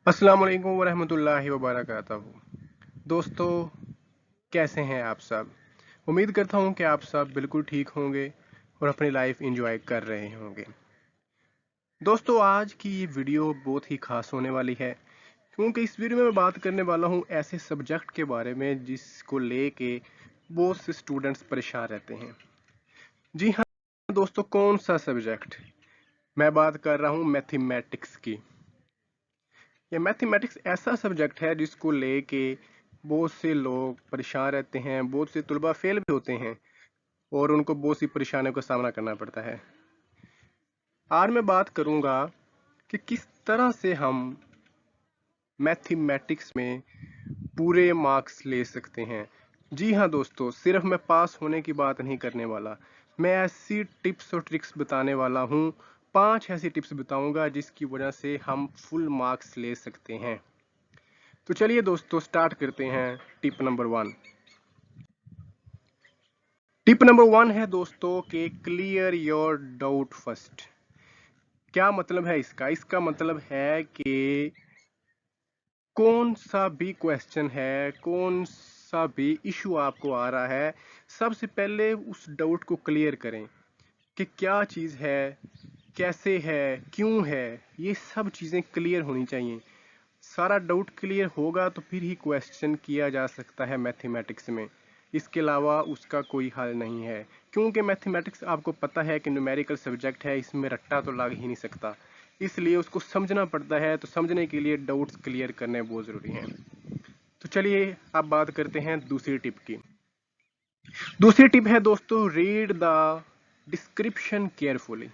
अस्सलाम वालेकुम वरहमतुल्लाहि वबरकातुहू। दोस्तों, कैसे हैं आप सब? उम्मीद करता हूं कि आप सब बिल्कुल ठीक होंगे और अपनी लाइफ एंजॉय कर रहे होंगे। दोस्तों, आज की ये वीडियो बहुत ही खास होने वाली है क्योंकि इस वीडियो में मैं बात करने वाला हूं ऐसे सब्जेक्ट के बारे में जिसको लेके बहुत से स्टूडेंट्स परेशान रहते हैं। जी हाँ दोस्तों, कौन सा सब्जेक्ट? मैं बात कर रहा हूं मैथमेटिक्स की। ये मैथमेटिक्स ऐसा सब्जेक्ट है जिसको लेके बहुत से लोग परेशान रहते हैं, बहुत से तुलबा फेल भी होते हैं और उनको बहुत सी परेशानियों का सामना करना पड़ता है। आज मैं बात करूंगा कि किस तरह से हम मैथमेटिक्स में पूरे मार्क्स ले सकते हैं। जी हाँ दोस्तों, सिर्फ मैं पास होने की बात नहीं करने वाला, मैं ऐसी टिप्स और ट्रिक्स बताने वाला हूँ। 5 ऐसी टिप्स बताऊंगा जिसकी वजह से हम फुल मार्क्स ले सकते हैं। तो चलिए दोस्तों, स्टार्ट करते हैं। Tip number 1। टिप नंबर 1 है दोस्तों कि क्लियर योर डाउट फर्स्ट। क्या मतलब है इसका? इसका मतलब है कि कौन सा भी क्वेश्चन है, कौन सा भी इशू आपको आ रहा है, सबसे पहले उस डाउट को क्लियर करें कि क्या चीज़ है, कैसे है, क्यों है। ये सब चीज़ें क्लियर होनी चाहिए। सारा डाउट क्लियर होगा तो फिर ही क्वेश्चन किया जा सकता है मैथमेटिक्स में। इसके अलावा उसका कोई हल नहीं है, क्योंकि मैथमेटिक्स आपको पता है कि न्यूमेरिकल सब्जेक्ट है, इसमें रट्टा तो लग ही नहीं सकता, इसलिए उसको समझना पड़ता है। तो समझने के लिए डाउट्स क्लियर करने बहुत ज़रूरी हैं। तो चलिए अब बात करते हैं दूसरी टिप की। दूसरी टिप है दोस्तों, रीड द डिस्क्रिप्शन केयरफुली।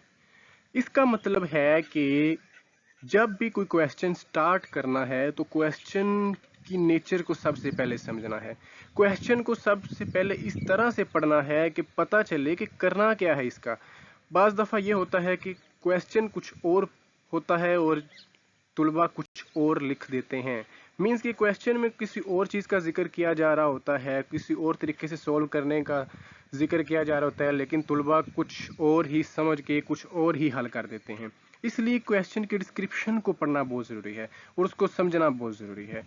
इसका मतलब है कि जब भी कोई क्वेश्चन स्टार्ट करना है तो क्वेश्चन की नेचर को सबसे पहले समझना है। क्वेश्चन को सबसे पहले इस तरह से पढ़ना है कि पता चले कि करना क्या है इसका। बाज़ दफ़ा ये होता है कि क्वेश्चन कुछ और होता है और तुलबा कुछ और लिख देते हैं। मीन्स कि क्वेश्चन में किसी और चीज़ का जिक्र किया जा रहा होता है, किसी और तरीके से सॉल्व करने का जिक्र किया जा रहा होता है, लेकिन तुलबा कुछ और ही समझ के कुछ और ही हल कर देते हैं। इसलिए क्वेश्चन की डिस्क्रिप्शन को पढ़ना बहुत ज़रूरी है और उसको समझना बहुत ज़रूरी है।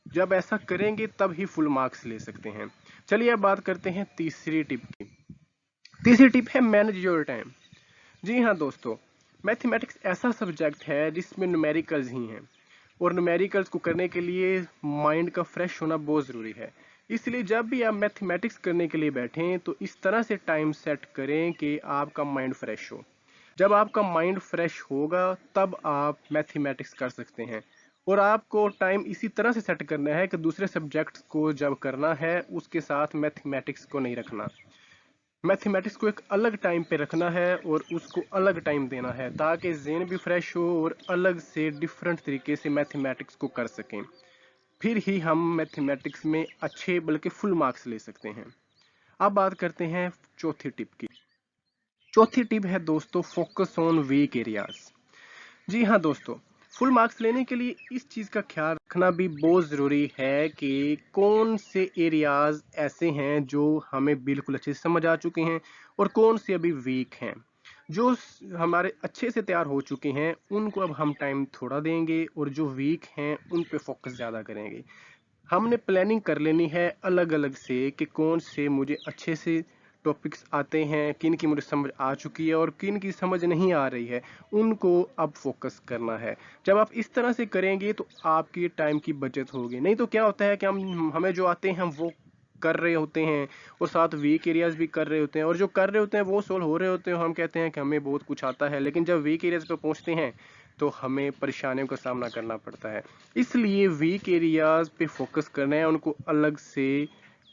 जब ऐसा करेंगे तब ही फुल मार्क्स ले सकते हैं। चलिए अब बात करते हैं तीसरी टिप की। तीसरी टिप है मैनेज योर टाइम। जी हाँ दोस्तों, मैथमेटिक्स ऐसा सब्जेक्ट है जिसमें न्यूमेरिकल्स ही हैं और न्यूमेरिकल्स को करने के लिए माइंड का फ्रेश होना बहुत ज़रूरी है। इसलिए जब भी आप मैथमेटिक्स करने के लिए बैठें तो इस तरह से टाइम सेट करें कि आपका माइंड फ्रेश हो। जब आपका माइंड फ्रेश होगा तब आप मैथमेटिक्स कर सकते हैं। और आपको टाइम इसी तरह से सेट करना है कि दूसरे सब्जेक्ट्स को जब करना है उसके साथ मैथमेटिक्स को नहीं रखना। मैथमेटिक्स को एक अलग टाइम पे रखना है और उसको अलग टाइम देना है ताकि ज़हन भी फ्रेश हो और अलग से डिफरेंट तरीके से मैथमेटिक्स को कर सकें। फिर ही हम मैथमेटिक्स में अच्छे बल्कि फुल मार्क्स ले सकते हैं। अब बात करते हैं चौथी टिप की। चौथी टिप है दोस्तों, फोकस ऑन वीक एरियाज। जी हाँ दोस्तों, फुल मार्क्स लेने के लिए इस चीज़ का ख्याल रखना भी बहुत ज़रूरी है कि कौन से एरियाज ऐसे हैं जो हमें बिल्कुल अच्छे से समझ आ चुके हैं और कौन से अभी वीक हैं। जो हमारे अच्छे से तैयार हो चुके हैं उनको अब हम टाइम थोड़ा देंगे और जो वीक हैं उन पे फोकस ज़्यादा करेंगे। हमने प्लानिंग कर लेनी है अलग अलग से कि कौन से मुझे अच्छे से टॉपिक्स आते हैं, किन की मुझे समझ आ चुकी है और किन की समझ नहीं आ रही है, उनको अब फोकस करना है। जब आप इस तरह से करेंगे तो आपकी टाइम की बचत होगी। नहीं तो क्या होता है कि हमें जो आते हैं वो कर रहे होते हैं और साथ वीक एरियाज भी कर रहे होते हैं, और जो कर रहे होते हैं वो सोल्व हो रहे होते हैं। हम कहते हैं कि हमें बहुत कुछ आता है, लेकिन जब वीक एरियाज पे पहुंचते हैं तो हमें परेशानियों का सामना करना पड़ता है। इसलिए वीक एरियाज पे फोकस करना है, उनको अलग से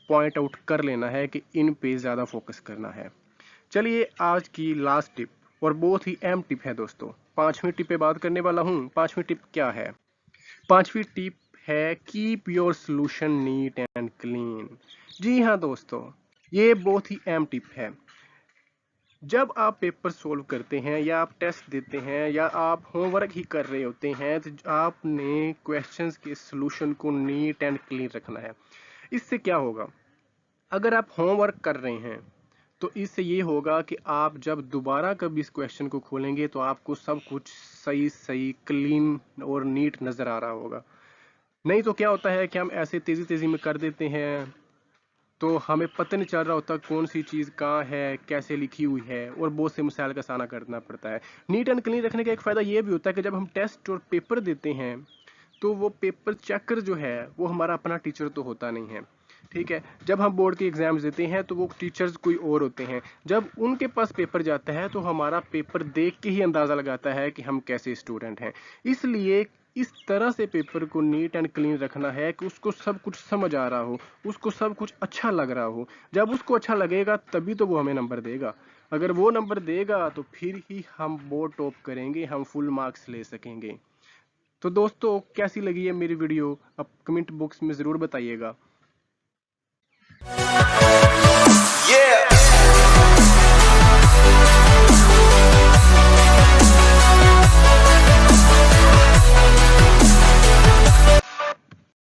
पॉइंट आउट कर लेना है कि इन पे ज़्यादा फोकस करना है। चलिए आज की लास्ट टिप और बहुत ही अहम टिप है दोस्तों, 5वीं टिप पे बात करने वाला हूँ। 5वीं टिप क्या है? 5वीं टिप है keep your solution neat and clean. जी हाँ दोस्तों, ये बहुत ही अहम टिप है। जब आप पेपर सोल्व करते हैं या आप टेस्ट देते हैं या आप होमवर्क ही कर रहे होते हैं तो आपने क्वेश्चंस के सॉल्यूशन को नीट एंड क्लीन रखना है। इससे क्या होगा? अगर आप होमवर्क कर रहे हैं तो इससे ये होगा कि आप जब दोबारा कभी इस क्वेश्चन को खोलेंगे तो आपको सब कुछ सही सही क्लीन और नीट नज़र आ रहा होगा। नहीं तो क्या होता है कि हम ऐसे तेज़ी तेज़ी में कर देते हैं तो हमें पता नहीं चल रहा होता कौन सी चीज़ कहाँ है, कैसे लिखी हुई है, और बहुत से मसाइल का सामना करना पड़ता है। नीट एंड क्लीन रखने का एक फ़ायदा ये भी होता है कि जब हम टेस्ट और पेपर देते हैं तो वो पेपर चेकर जो है वो हमारा अपना टीचर तो होता नहीं है, ठीक है। जब हम बोर्ड के एग्जाम्स देते हैं तो वो टीचर्स कोई और होते हैं। जब उनके पास पेपर जाता है तो हमारा पेपर देख के ही अंदाज़ा लगाता है कि हम कैसे स्टूडेंट हैं। इसलिए इस तरह से पेपर को नीट एंड क्लीन रखना है कि उसको सब कुछ समझ आ रहा हो, उसको सब कुछ अच्छा लग रहा हो। जब उसको अच्छा लगेगा तभी तो वो हमें नंबर देगा। अगर वो नंबर देगा तो फिर ही हम बोर्ड टॉप करेंगे, हम फुल मार्क्स ले सकेंगे। तो दोस्तों कैसी लगी है मेरी वीडियो, आप कमेंट बॉक्स में ज़रूर बताइएगा। Yeah.